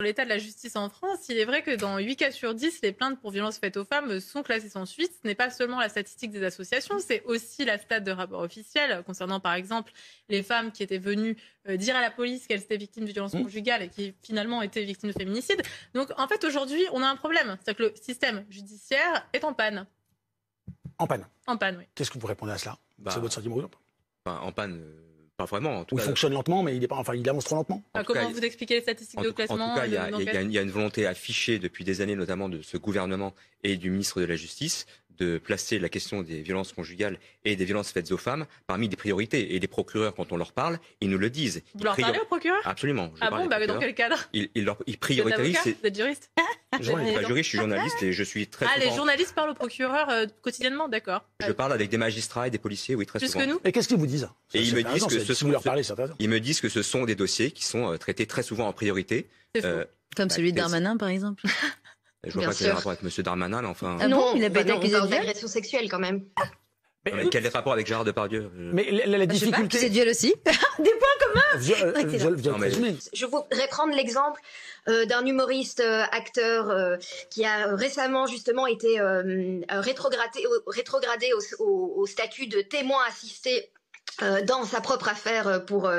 l'état de la justice en France, il est vrai que dans 8 cas sur 10, les plaintes pour violences faites aux femmes sont classées sans suite. Ce n'est pas seulement la statistique des associations, c'est aussi la stat de rapport officiel concernant par exemple les femmes qui étaient venues dire à la police qu'elles étaient victimes de violences conjugales et qui finalement étaient victimes de féminicide. Donc en fait aujourd'hui on a un problème, c'est-à-dire que le système judiciaire est en panne. En panne. En panne, oui. Qu'est-ce que vous répondez à cela? C'est votre sentiment? En panne, pas vraiment. En tout il cas, fonctionne lentement, mais il avance trop lentement. Comment vous expliquez les statistiques de classement? En tout cas, il y a une volonté affichée depuis des années, notamment de ce gouvernement et du ministre de la Justice, de placer la question des violences conjugales et des violences faites aux femmes parmi des priorités. Et les procureurs, quand on leur parle, ils nous le disent. Vous leur parlez aux procureurs? Absolument. Ah bon, dans quel cadre? Ils priorisent. Vous êtes juriste? Je ne suis pas juriste, je suis journaliste et je suis très souvent... les journalistes parlent aux procureurs quotidiennement, d'accord. Je parle avec des magistrats et des policiers, oui, très souvent. Plus que nous? Et qu'est-ce qu'ils vous disent? Et ils me disent que ce sont des dossiers qui sont traités très souvent en priorité. Comme celui de Darmanin, par exemple. Je vois pas quel est le rapport avec M. Darmanin, mais enfin... Ah non, il a pas été accusé d'agression sexuelle, quand même. Mais quel est le rapport avec Gérard Depardieu? Mais la difficulté... C'est de viol aussi. Des points communs. Je voudrais prendre l'exemple d'un humoriste, acteur, qui a récemment justement été rétrogradé au statut de témoin assisté dans sa propre affaire pour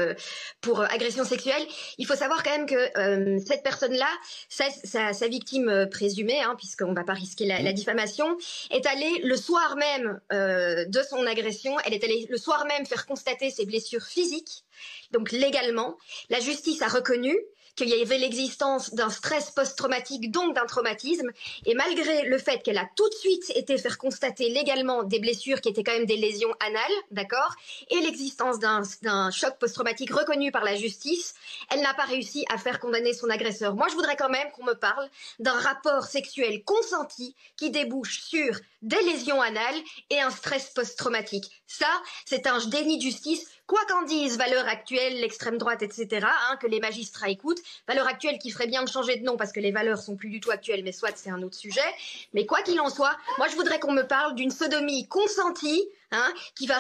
agression sexuelle. Il faut savoir quand même que cette personne-là, sa victime présumée, puisqu'on ne va pas risquer la diffamation, est allée le soir même de son agression, elle est allée le soir même faire constater ses blessures physiques, donc légalement. La justice a reconnu qu'il y avait l'existence d'un stress post-traumatique, donc d'un traumatisme, et malgré le fait qu'elle a tout de suite été faire constater légalement des blessures qui étaient quand même des lésions anales, d'accord, et l'existence d'un choc post-traumatique reconnu par la justice, elle n'a pas réussi à faire condamner son agresseur. Moi, je voudrais quand même qu'on me parle d'un rapport sexuel consenti qui débouche sur des lésions anales et un stress post-traumatique. Ça, c'est un déni de justice. Quoi qu'en dise valeur actuelle, l'extrême droite, etc., que les magistrats écoutent, valeur actuelle qui ferait bien de changer de nom parce que les valeurs sont plus du tout actuelles, mais soit c'est un autre sujet. Mais quoi qu'il en soit, moi je voudrais qu'on me parle d'une sodomie consentie, qui va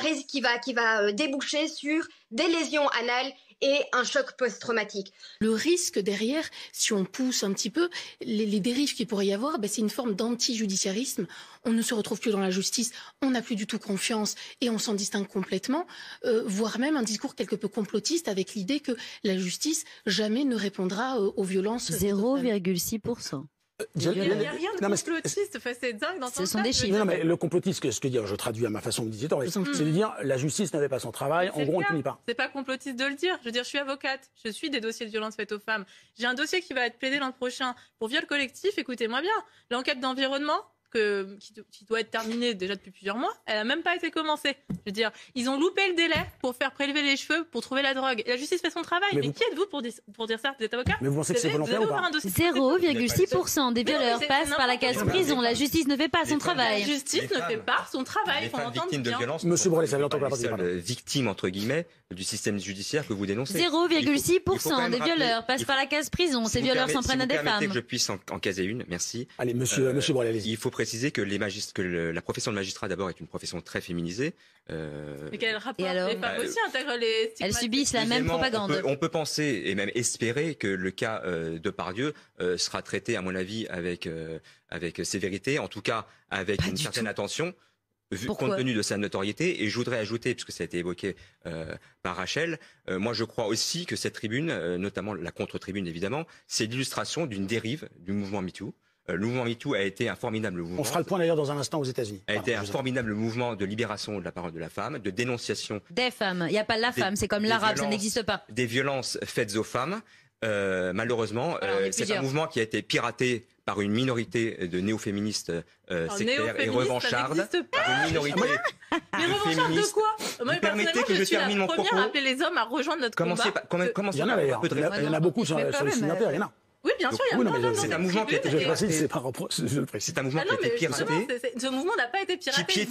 déboucher sur des lésions anales et un choc post-traumatique. Le risque derrière, si on pousse un petit peu, les dérives qu'il pourrait y avoir, c'est une forme d'anti-judiciarisme. On ne se retrouve plus dans la justice, on n'a plus du tout confiance et on s'en distingue complètement, voire même un discours quelque peu complotiste avec l'idée que la justice jamais ne répondra aux violences. 0,6%. Il n'y a rien de complotiste, c'est dingue d'entendre ça. Ce sont des chiffres. Non, mais le complotiste, ce que dire, je traduis à ma façon, c'est de dire la justice n'avait pas son travail, en gros on ne punit pas. C'est pas complotiste de le dire. Je veux dire, je suis avocate, je suis des dossiers de violences faites aux femmes. J'ai un dossier qui va être plaidé l'an prochain pour viol collectif. Écoutez-moi bien, l'enquête d'environnement qui doit être terminée déjà depuis plusieurs mois, elle n'a même pas été commencée. Je veux dire, ils ont loupé le délai pour faire prélever les cheveux, pour trouver la drogue. Et la justice fait son travail. Mais qui êtes-vous pour dire ça? Vous êtes avocat? Mais vous pensez que c'est volontaire ou pas? 0,6% des violeurs passent par la case prison. La justice ne fait pas son travail. La justice ne fait pas son travail. Les femmes victimes de violences, Monsieur Borrell, ça veut entendre la parole. Victimes, entre guillemets, du système judiciaire que vous dénoncez. 0,6% des violeurs passent par la case prison. Ces violeurs s'en prennent à des femmes. Si vous permettez que je puisse en caser une, merci. Allez, monsieur Borrell, allez-y. Il faut préciser que la profession de magistrat, d'abord, est une profession très féminisée. Mais quel rapport? Les femmes aussi intègrent les stigmates. Elles subissent la même propagande. On peut penser et même espérer que le cas Depardieu sera traité, à mon avis, avec sévérité, en tout cas avec une certaine attention, compte tenu de sa notoriété. Et je voudrais ajouter, puisque ça a été évoqué par Rachel, moi je crois aussi que cette tribune, notamment la contre-tribune évidemment, c'est l'illustration d'une dérive du mouvement MeToo. Le mouvement MeToo a été un formidable mouvement. On fera le point d'ailleurs dans un instant aux États-Unis. A été un formidable mouvement de libération de la parole de la femme, de dénonciation. Des femmes. Il n'y a pas la femme, c'est comme l'arabe, ça n'existe pas. Des violences faites aux femmes. Malheureusement, c'est un mouvement qui a été piraté par une minorité de néo-féministes sectaires et revanchardes. Une minorité mais revanchardes de quoi? Moi, permettez que je termine mon propos. Je suis la première à appeler les hommes à rejoindre notre combat. Il y en a d'ailleurs. Il y en a beaucoup sur les signataires, il y en a. Oui, bien sûr, il y a c'est un mouvement qui a été C'est un mouvement qui a été piraté. Ce mouvement n'a pas été piraté.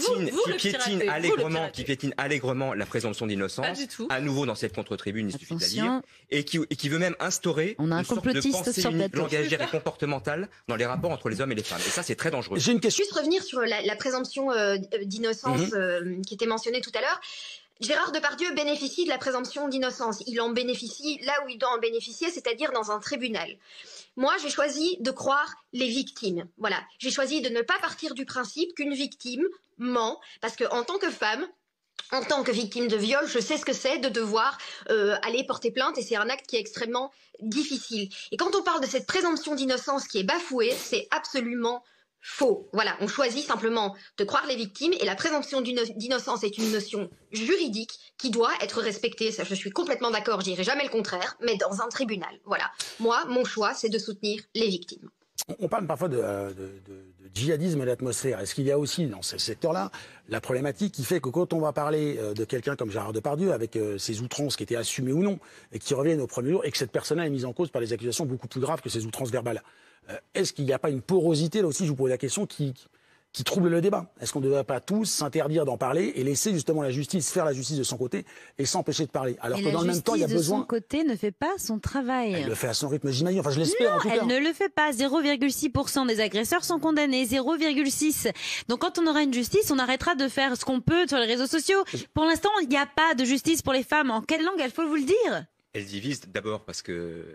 Qui piétine allègrement la présomption d'innocence. À nouveau dans cette contre-tribune, il suffit de la lire. Et qui veut même instaurer une sorte de pensée unique, langagière et comportementale dans les rapports entre les hommes et les femmes. Et ça, c'est très dangereux. J'ai une question. Juste revenir sur la présomption d'innocence qui était mentionnée tout à l'heure. Gérard Depardieu bénéficie de la présomption d'innocence. Il en bénéficie là où il doit en bénéficier, c'est-à-dire dans un tribunal. Moi, j'ai choisi de croire les victimes. Voilà, j'ai choisi de ne pas partir du principe qu'une victime ment, parce que en tant que femme, en tant que victime de viol, je sais ce que c'est de devoir aller porter plainte, et c'est un acte qui est extrêmement difficile. Et quand on parle de cette présomption d'innocence qui est bafouée, c'est absolument faux. Voilà, on choisit simplement de croire les victimes, et la présomption d'innocence est une notion juridique qui doit être respectée. Ça, je suis complètement d'accord, je dirai jamais le contraire, mais dans un tribunal. Voilà, moi, mon choix, c'est de soutenir les victimes. On parle parfois de djihadisme et d'atmosphère. Est-ce qu'il y a aussi dans ce secteur-là la problématique qui fait que quand on va parler de quelqu'un comme Gérard Depardieu, avec ses outrances qui étaient assumées ou non, et qui reviennent au premier jour, et que cette personne-là est mise en cause par des accusations beaucoup plus graves que ces outrances verbales, est-ce qu'il n'y a pas une porosité, là aussi je vous pose la question, qui trouble le débat? Est-ce qu'on ne devrait pas tous s'interdire d'en parler et laisser justement la justice faire la justice de son côté et s'empêcher de parler? Alors que dans le même temps, il y a besoin... La justice de son côté ne fait pas son travail. Elle le fait à son rythme, j'imagine. Enfin, je l'espère en tout cas. Elle ne le fait pas. 0,6% des agresseurs sont condamnés. 0,6%. Donc quand on aura une justice, on arrêtera de faire ce qu'on peut sur les réseaux sociaux. Pour l'instant, il n'y a pas de justice pour les femmes. En quelle langue? Il faut vous le dire. Elle divise d'abord parce que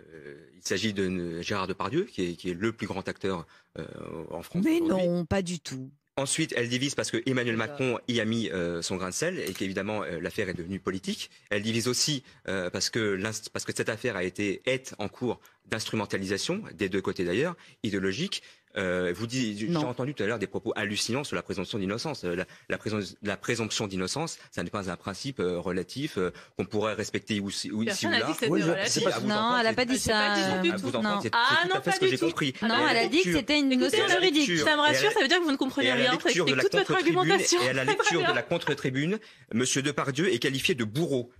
il s'agit de Gérard Depardieu, qui est le plus grand acteur en France. Mais non, pas du tout. Ensuite, elle divise parce que Emmanuel Macron y a mis son grain de sel et qu'évidemment l'affaire est devenue politique. Elle divise aussi parce que cette affaire est en cours d'instrumentalisation, des deux côtés d'ailleurs, idéologique. J'ai entendu tout à l'heure des propos hallucinants sur la présomption d'innocence. La présomption d'innocence, ça n'est pas un principe relatif qu'on pourrait respecter ici ou là. Personne n'a dit que c'était relatif. Non, elle n'a pas dit ça. C'est tout à fait ce que j'ai compris. Non, elle a dit que c'était une notion juridique. Ça me rassure, ça veut dire que vous ne comprenez rien. Avec toute votre argumentation. Et à la lecture de la contre-tribune, M. Depardieu est qualifié de bourreau.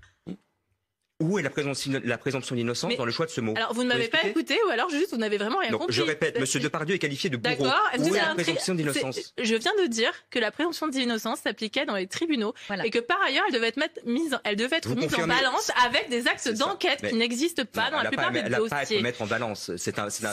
Où est la présomption d'innocence dans le choix de ce mot? Alors, vous ne m'avez pas écouté, ou alors juste vous n'avez vraiment rien compris. Je répète, M. Depardieu est qualifié de bourreau. D'accord. Où est la présomption d'innocence? Je viens de dire que la présomption d'innocence s'appliquait dans les tribunaux et que par ailleurs, elle devait être mise en balance avec des axes d'enquête qui n'existent pas dans la plupart des dossiers. Elle n'a pas à être mettre en balance.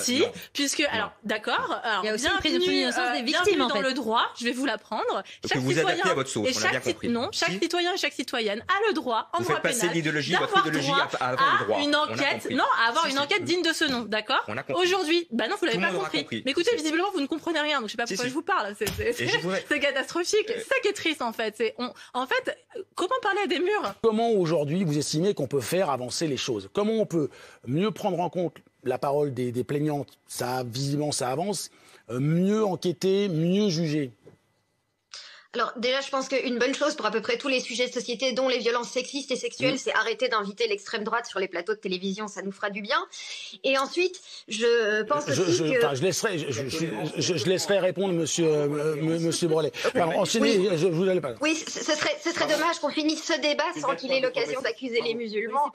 Si, puisque, alors, d'accord. Il y a aussi une présomption d'innocence des victimes, en fait. Dans le droit, je vais vous l'apprendre. Chaque vous adaptez à votre sauce, on a bien compris. Non, chaque citoyen et chaque citoyenne a le droit, en droit pénal, vous faites passer l'idéologie, votre idéologie avant une enquête, avoir une enquête digne de ce nom, d'accord? Aujourd'hui, bah non, vous l'avez pas compris. Mais écoutez, visiblement, vous ne comprenez rien, donc je sais pas pourquoi je vous parle. C'est catastrophique. C'est ça qui est triste, en fait. En fait, comment parler à des murs? Comment aujourd'hui vous estimez qu'on peut faire avancer les choses? Comment on peut mieux prendre en compte la parole des plaignantes? Visiblement, ça avance. Mieux enquêter, mieux juger. Alors déjà, je pense qu'une bonne chose pour à peu près tous les sujets de société, dont les violences sexistes et sexuelles, c'est arrêter d'inviter l'extrême droite sur les plateaux de télévision, ça nous fera du bien. Et ensuite, je pense aussi que... Je laisserai répondre Monsieur Brelet. Pardon, enchaînez, je vous allez pas. Oui, ce serait dommage qu'on finisse ce débat sans qu'il ait l'occasion d'accuser les musulmans.